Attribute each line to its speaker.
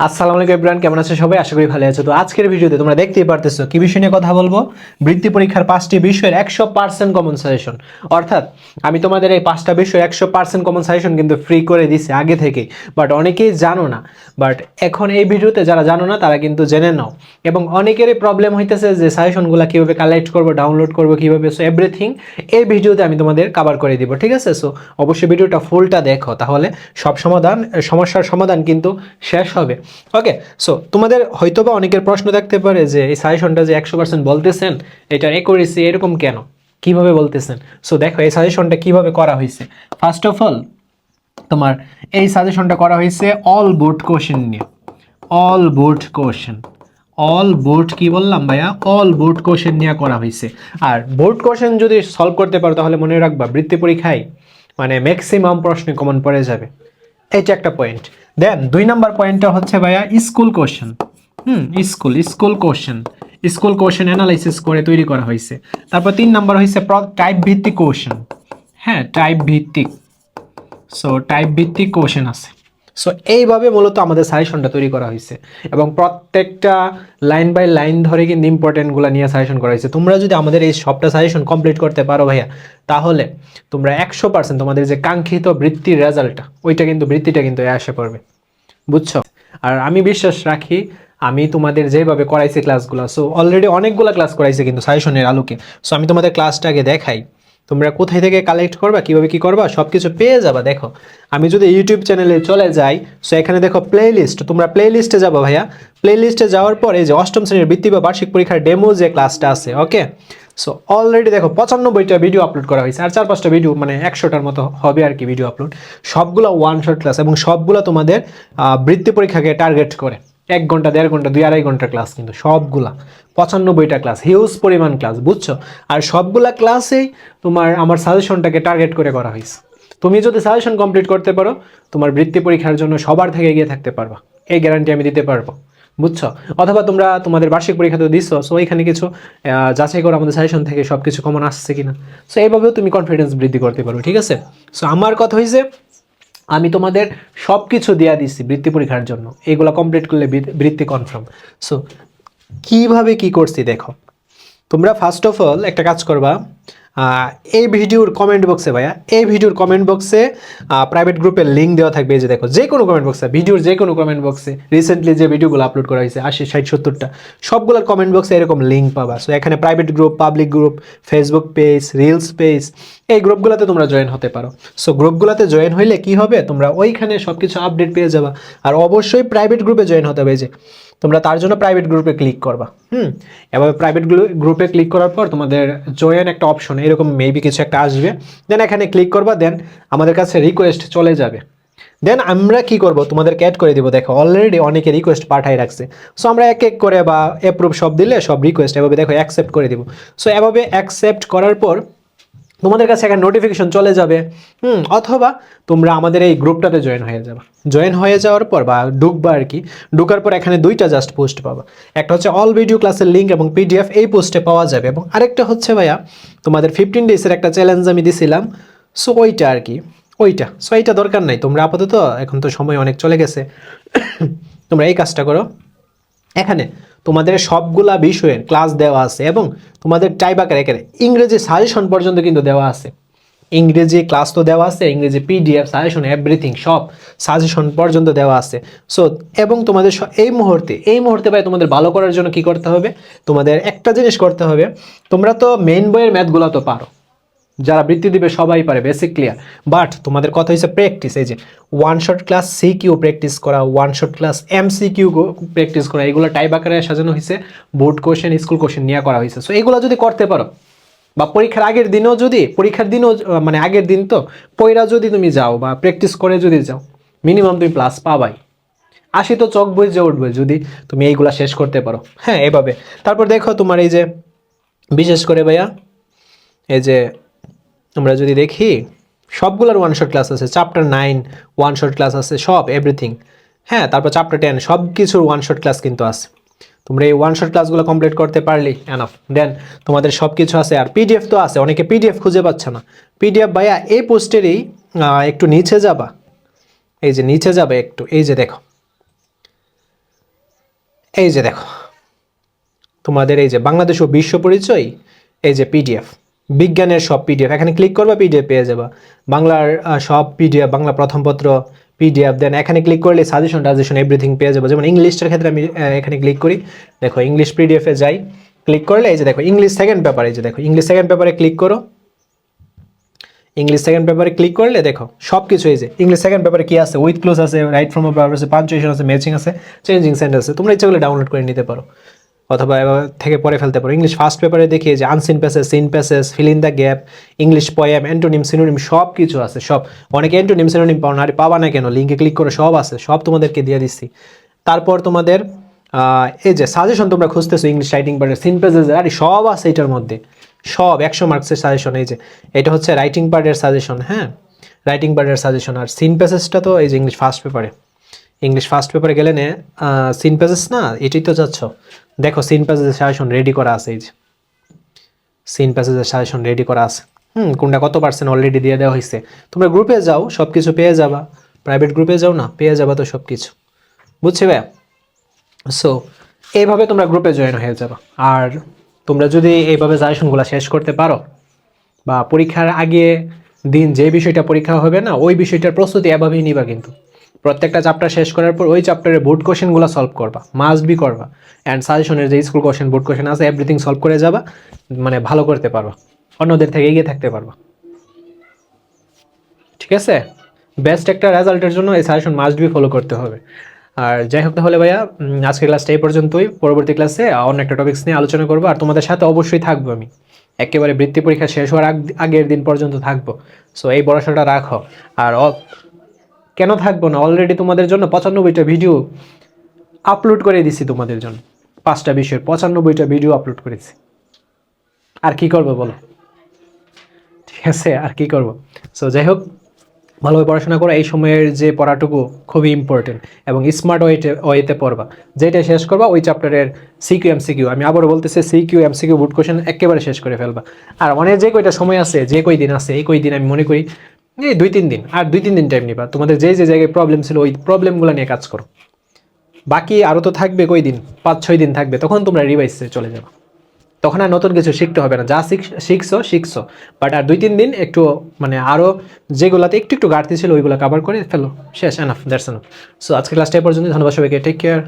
Speaker 1: আসসালামু আলাইকুম এভরিওয়ান, কেমন আছো সবাই? আশা করি ভালো আছো। তো আজকের ভিডিওতে তোমরা দেখতেই পারতেছো কি বিষয় নিয়ে কথা বলবো। বৃত্তি পরীক্ষার 5টি বিষয়ের 100% কমন সাজেশন। অর্থাৎ আমি তোমাদের এই 5টা বিষয়ের 100% কমন সাজেশন কিন্তু ফ্রি করে দিছি আগে থেকে, বাট অনেকেই জানো না। বাট এখন এই ভিডিওতে যারা জানো না তারা কিন্তু জেনে নাও। এবং অনেকেরই প্রবলেম হইতেছে যে সাজেশনগুলো কীভাবে কালেক্ট করবো, ডাউনলোড করবো কীভাবে, সো এভরিথিং এই ভিডিওতে আমি তোমাদের কভার করে দিব, ঠিক আছে? সো অবশ্যই ভিডিওটা ফুলটা দেখো, তাহলে সব সমস্যার সমাধান কিন্তু শেষ হবে। ওকে, সো তোমাদের হয়তোবা অনেকের প্রশ্ন থাকতে পারে যে এই সাজেশনটা যে 100% বলতেছেন, এটার একুরেসি এরকম কেন, কিভাবে বলতেছেন? সো দেখো এই সাজেশনটা কিভাবে করা হয়েছে। ফার্স্ট অফ অল তোমার এই সাজেশনটা করা হয়েছে অল বোর্ড কোশ্চেন নিয়ে। All board question, all board কি বললাম ভাইয়া? অল বোর্ড কোশ্চেন নিয়ে করা হয়েছে। আর বোর্ড কোশ্চেন যদি সলভ করতে পারো তাহলে মনে রাখবা বৃত্তি পরীক্ষায় মানে ম্যাক্সিমাম প্রশ্নে কমন পড়ে যাবে। এইটা একটা পয়েন্ট। দেন 2 নাম্বার পয়েন্টটা হচ্ছে ভাইয়া school question. School question, school question analysis করে তৈরি করা হয়েছে। তারপর 3 নাম্বার হয়েছে টাইপ ভিত্তিক কোশ্চেন। হ্যাঁ, টাইপ ভিত্তিক। সো টাইপ ভিত্তিক কোশ্চেন আছে। সো এইভাবে মূলত আমাদের সাজেশনটা তৈরি করা হয়েছে এবং প্রত্যেকটা লাইন বাই লাইন ধরে কিন্তু ইম্পর্টেন্টগুলো নিয়ে সাজেশন করা হয়েছে। তোমরা যদি আমাদের এই সবটা সাজেশন কমপ্লিট করতে পারো ভাইয়া, তাহলে তোমরা 100% তোমাদের যে কাঙ্ক্ষিত বৃত্তির রেজাল্টটা, বৃত্তিটা কিন্তু আসে পড়বে, বুঝছো? আর আমি বিশ্বাস রাখি, আমি তোমাদের যেভাবে করাইছি ক্লাসগুলো, সো অলরেডি অনেকগুলো ক্লাস করাইছি কিন্তু সাজেশনের আলোকে। সো আমি তোমাদের ক্লাসটাকে দেখাই, তোমরা কোথায় থেকে কালেক্ট করবা, কিভাবে কি করবা, সব কিছু পেয়ে যাবা। দেখো আমি যদি ইউটিউব চ্যানেলে চলে যাই, সো এখানে দেখো প্লে লিস্ট, তোমরা প্লে লিস্টে যাবো ভাইয়া। প্লে লিস্টে যাওয়ার পরে যে অষ্টম শ্রেণীর বৃত্তি বা বার্ষিক পরীক্ষার ডেমো যে ক্লাসটা আছে, ওকে, সো অলরেডি দেখো 95টা ভিডিও আপলোড করা হয়েছে, আর 4-5টা ভিডিও মানে 100টার মতো হবে আর কি ভিডিও আপলোড। সবগুলো ওয়ান শট ক্লাস এবং সবগুলো তোমাদের বৃত্তি পরীক্ষাকে টার্গেট করে। 1 ঘন্টা, 1.5 ঘন্টা, 2-2.5 ঘন্টার ক্লাস, কিন্তু সবগুলা 95টা ক্লাস, হিউজ পরিমাণ ক্লাস, বুঝছো? আর সবগুলা ক্লাসেই তোমার আমার সাজেশনটাকে টার্গেট করে করা হয়েছে। তুমি যদি সাজেশন কমপ্লিট করতে পারো, তোমার বৃত্তি পরীক্ষার জন্য সবার থেকে এগিয়ে থাকতে পারবা, এই গ্যারান্টি আমি দিতে পারবো, বুঝছো? অথবা তোমরা তোমাদের বার্ষিক পরীক্ষা তো দিচ্ছ, সো এখানে কিছু যাচাই করো আমাদের সাজেশন থেকে সব কিছু কমন আসছে কিনা। সো এইভাবেও তুমি কনফিডেন্স বৃদ্ধি করতে পারো, ঠিক আছে? সো আমার কথা হয়েছে, আমি তোমাদের সব কিছু দেওয়া দিচ্ছি বৃত্তি পরীক্ষার জন্য, এগুলো কমপ্লিট করলে বৃত্তি কনফার্ম। সো কিভাবে কি করছি দেখো। তোমরা ফার্স্ট অফ অল একটা কাজ করবা, এই ভিডিওর কমেন্ট বক্সে ভাইয়া, এই ভিডিওর কমেন্ট বক্সে প্রাইভেট গ্রুপের লিঙ্ক দেওয়া থাকবে। এই যে দেখো, যে কোনো কমেন্ট বক্সে, ভিডিওর যে কোনো কমেন্ট বক্সে রিসেন্টলি যে ভিডিওগুলো আপলোড করা হয়েছে 80, 60, 70টা, সবগুলোর কমেন্ট বক্সে এরকম লিঙ্ক পাবা। সো এখানে private group, public group, Facebook page, reels page, এই গ্রুপগুলোতে তোমরা জয়েন হতে পারো। সো গ্রুপগুলোতে জয়েন হইলে কি হবে, তোমরা ওইখানে সব কিছু আপডেট পেয়ে যাবা। আর অবশ্যই প্রাইভেট গ্রুপে জয়েন হতে হবে, যে তোমরা তার জন্য প্রাইভেট গ্রুপে ক্লিক করবা। এভাবে প্রাইভেট গ্রুপে ক্লিক করার পর তোমাদের জয়েন একটা অপশন এরকম মেবি কিছু একটা আসবে, দেন এখানে ক্লিক করবা, দেন আমাদের কাছে রিকোয়েস্ট চলে যাবে। দেন আমরা কি করব, তোমাদেরকে অ্যাড করে দিব। দেখো অলরেডি অনেকে রিকোয়েস্ট পাঠাই রাখছে, সো আমরা এক এক করে বা অ্যাপ্রুভ সব দিলে সব রিকোয়েস্ট এভাবে দেখো অ্যাকসেপ্ট করে দিব। সো এভাবে অ্যাকসেপ্ট করার পর তোমাদের কাছে একটা নোটিফিকেশন চলে যাবে। অথবা তোমরা আমাদের এই গ্রুপটাতে জয়েন হয়ে যাবে। জয়েন হয়ে যাওয়ার পর বা ঢুকবা আর কি, ঢুকার পর এখানে 2টা জাস্ট পোস্ট পাবা। একটা হচ্ছে অল ভিডিও ক্লাসের লিঙ্ক এবং পিডিএফ, এই পোস্টে পাওয়া যাবে। এবং আরেকটা হচ্ছে ভাইয়া তোমাদের 15 ডেজের একটা চ্যালেঞ্জ আমি দিছিলাম, সো ওইটা আর কি, ওইটা। সো এইটা দরকার নাই, তোমরা আপাতত এখন তো সময় অনেক চলে গেছে, তোমরা এই কাজটা করো। এখানে তোমাদের সবগুলা বিষয়ের ক্লাস দেওয়া আছে এবং তোমাদের টাইপ আকারে এখানে ইংরেজি সাজেশন পর্যন্ত কিন্তু দেওয়া আছে। ইংরেজি ক্লাস তো দেওয়া আছে, ইংরেজি পিডিএফ, সাজেশন, এভরিথিং সব সাজেশন পর্যন্ত দেওয়া আছে। সো এবং তোমাদের এই মুহূর্তে ভাই তোমাদের ভালো করার জন্য কি করতে হবে, তোমাদের একটা জিনিস করতে হবে। তোমরা তো মেইন বইয়ের ম্যাথগুলো তো পারো, যারা বৃত্তি দিবে সবাই পারে, বেসিক ক্লিয়ার। বাট তোমাদের কথা হচ্ছে প্র্যাকটিস, এই যে one shot class CQ practice করা, one shot class MCQ practice করা, এগুলো টাইপ আকারে সাজানো হয়েছে, বোর্ড কোশ্চেন, স্কুল কোশ্চেন নিয়ে করা হয়েছে। সো এগুলো যদি করতে পারো, বা পরীক্ষার আগের দিনও মানে আগের দিন তো পয়রা যদি তুমি যাও বা প্র্যাকটিস করে যদি যাও, মিনিমাম তুমি প্লাস পাবাই। 80 তো চোখ বুজে উঠবে যদি তুমি এইগুলা শেষ করতে পারো। হ্যাঁ, এভাবে। তারপর দেখো তোমার এই যে বিশেষ করে ভাইয়া, এই যে আমরা যদি দেখি সবগুলোর ওয়ান শট ক্লাস আছে, চ্যাপ্টার 9 ওয়ান শট ক্লাস আছে, সব এভরিথিং। হ্যাঁ, তারপর চ্যাপ্টার 10 সব কিছুর ওয়ান শট ক্লাস কিন্তু আছে। তোমরা এই ওয়ান শট ক্লাসগুলো কমপ্লিট করতে পারলেই এনাফ। দেন তোমাদের সব কিছু আছে, আর পিডিএফ তো আছে, অনেকে পিডিএফ খুঁজে পাচ্ছে না। পিডিএফ ভাইয়া এই পোস্টেরই একটু নিচে যাবা, এই যে নিচে যাবে একটু, এই যে দেখো এই যে দেখো তোমাদের এই যে বাংলাদেশ ও বিশ্ব পরিচয়, এই যে পিডিএফ, বিজ্ঞানের সব পিডিএফ, এখানে ক্লিক করবা পিডিএফ পেয়ে যাবা। বাংলার সব পিডিএফ, বাংলা প্রথম পত্র পিডিএফ, দেন এখানে ক্লিক করলে সাজেশন টাজেশন এভরিথিং পেয়ে যাবো। যেমন ইংলিশটার ক্ষেত্রে আমি এখানে ক্লিক করি, দেখো ইংলিশ পিডিএফে যাই, ক্লিক করলে এই যে দেখো ইংলিশ সেকেন্ড পেপার, এই যে দেখো ইংলিশ সেকেন্ড পেপারে ক্লিক করো, ইংলিশ সেকেন্ড পেপারে ক্লিক করলে দেখো সব কিছু এই যে ইংলিশ সেকেন্ড পেপারে কি আছে, উইথ ক্লোজ আছে, রাইট ফ্রম ভার্ব আছে, পাঞ্চুয়েশন আছে, ম্যাচিং আছে, চেঞ্জিং সেন্টেন্স আছে, তোমরা ইচ্ছা করলে ডাউনলোড করে নিতে পারো অথবা এবার থেকে পরে ফেলতে পারো। ইংলিশ ফার্স্ট পেপারে দেখি যে unseen passage, seen passage, fill in the gap, English poem, antonym, synonym, সব কিছু আছে সব। অনেকে অ্যান্টোনিম সিনোনিম পাও না, আরে পাবা না কেন, লিঙ্কে ক্লিক করে সব আছে, সব তোমাদেরকে দিয়ে দিচ্ছি। তারপর তোমাদের এই যে সাজেশন তোমরা খুঁজতেছো ইংলিশ রাইটিং পার্টের, সিন প্যাসেজ, আরে সব আছে এটার মধ্যে, সব 100 মার্কসের সাজেশন। এই যে এটা হচ্ছে রাইটিং পার্টের সাজেশন, হ্যাঁ রাইটিং পার্টের সাজেশন। আর সিন প্যাসেজটা তো এই যে ইংলিশ ফার্স্ট পেপারে, ইংলিশ ফার্স্ট পেপারে গেলে নে সিন প্যাসেজ না, এটাই তো যাচ্ছ, দেখো সিন প্যাসেজের সাজেশন রেডি করা আছে, এই যে সিন প্যাসেজের সাজেশন রেডি করা আছে। কোনটা কত পার্সেন্ট অলরেডি দিয়ে দেওয়া হয়েছে। তোমরা গ্রুপে যাও, সব কিছু পেয়ে যাবা, প্রাইভেট গ্রুপে যাও না, পেয়ে যাবা তো সব কিছু, বুঝছি ভাই? সো এইভাবে তোমরা গ্রুপে জয়েন হয়ে যাবা। আর তোমরা যদি এইভাবে সাজেশনগুলো শেষ করতে পারো, বা পরীক্ষার আগে দিন যে বিষয়টা পরীক্ষা হবে না, ওই বিষয়টার প্রস্তুতি এভাবেই নিবা। কিন্তু প্রত্যেকটা চ্যাপ্টার শেষ করার পর ওই চ্যাপ্টারের বোর্ড কোশ্চেনগুলো সলভ করবা, মাস্ট বি করবা। অ্যান্ড সাজেশনের যে স্কুল কোশ্চেন, বোর্ড কোশ্চেন আছে, এভরিথিং সলভ করে যাবা, মানে ভালো করতে পারবা, অন্যদের থেকে এগিয়ে থাকতে পারবা। ঠিক আছে, বেস্ট একটা রেজাল্টের জন্য এই সাজেশন মাস্ট বি ফলো করতে হবে। আর যাই হোক, তাহলে ভাইয়া আজকের ক্লাসটা এই পর্যন্তই। পরবর্তী ক্লাসে অন্য একটা টপিক্স নিয়ে আলোচনা করবো, আর তোমাদের সাথে অবশ্যই থাকবো আমি, একেবারে বৃত্তি পরীক্ষা শেষ হওয়ার আগের দিন পর্যন্ত থাকবো। সো এই ভরসাটা রাখো। আর কেন থাকবো না, অলরেডি তোমাদের জন্য 95টা ভিডিও আপলোড করে দিছি, তোমাদের জন্য 5টা বিষয়ের 95টা ভিডিও আপলোড করেছি। আর কি করবো বলো, ঠিক আছে, আর কি করবো। সো যাই হোক, ভালোভাবে পড়াশোনা করো, এই সময়ের যে পড়াটুকু খুবই ইম্পর্টেন্ট, এবং স্মার্ট ওয়েতে পড়বা। যেটা শেষ করবা ওই চ্যাপ্টারের সিকিউ এমসিকিউ, আমি আবারও বলতেছি, সিকিউ এমসিকিউ বোর্ড কোশ্চেন একেবারে শেষ করে ফেলবা। আর অনেক যে কয়টা সময় আছে, যে কই দিন আছে, এই কই দিন আমি মনে করি এই 2-3 দিন, আর 2-3 দিন টাইম নিবা। তোমাদের যে যে জায়গায় প্রবলেম ছিল ওই প্রবলেমগুলো নিয়ে কাজ করো। বাকি আরও তো থাকবে কই দিন, 5-6 দিন থাকবে, তখন তোমরা রিভাইসে চলে যাবে, তখন আর নতুন কিছু শিখতে হবে না, যা শিখছো। বাট আর 2-3 দিন একটু মানে আরও যেগুলোতে একটু একটু ঘাটতি ছিল ওইগুলো কভার করে ফেলো, শেষ, এনাফ, দ্যাটস এনাফ। সো আজকে ক্লাসটা এই পর্যন্ত, ধন্যবাদ সবাইকে, টেক কেয়ার।